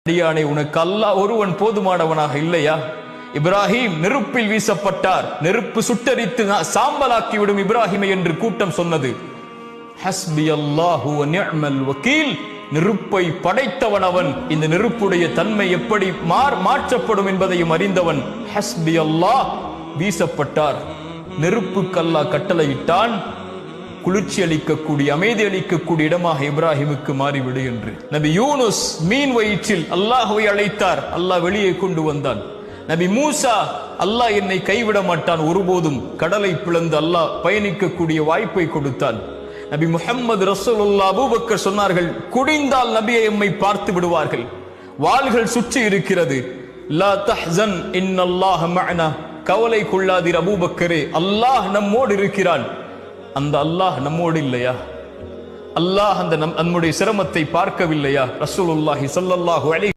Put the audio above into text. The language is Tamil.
அடியானே, உனக்கு அல்லாஹ் ஒருவன் போதுமானவனாக இல்லையா? இப்ராஹிம் நெருப்பில் வீசப்பட்டார், நெருப்பு சுட்டரித்து சாம்பலாக்கிவிடும் இப்ராஹிமை என்று கூட்டம் சொன்னது. ஹஸ்பி அல்லாஹு வ நிஅமல் வக்கீல், நெருப்பை படைத்தவன் அவன், இந்த நெருப்புடைய தன்மை எப்படி மாற்றப்படும் என்பதையும் அறிந்தவன். ஹஸ்பி அல்லாஹ், வீசப்பட்டார். நெருப்புக்கு அல்லாஹ் கட்டளையிட்டான், குளிர்ச்சி அளிக்கக்கூடிய அமைதி அளிக்கக்கூடிய இடமாக இப்ராஹிமுக்கு மாறிவிடு என்று. நபி யூனுஸ் மீன் வயிற்றில் அல்லாஹ்வை அழைத்தார், அல்லாஹ் வெளியே கொண்டு வந்தான். நபி மூசா, அல்லாஹ் என்னை கைவிட மாட்டான் ஒருபோதும், கடலை பிளந்து அல்லாஹ் பயணிக்கக்கூடிய வாய்ப்பை கொடுத்தான். நபி முஹம்மது ரசூலுல்லாஹ் அபூபக்கர் சொன்னார்கள், குடிந்தால் நபியை எம்மை பார்த்து விடுவார்கள், வாள்கள் சுற்றி இருக்கிறது. லா தஹ்சன் இன்னல்லாஹ மஅனா, கவலை கொள்ளாதீர் அபூபக்கரே, அல்லாஹ் நம்மோடு இருக்கிறான். அந்த அல்லாஹ் நம்மோடு இல்லையா? அல்லாஹ் அந்த நம்முடைய சிரமத்தை பார்க்கவில்லையா? ரசூலுல்லாஹி ஸல்லல்லாஹு அலைஹி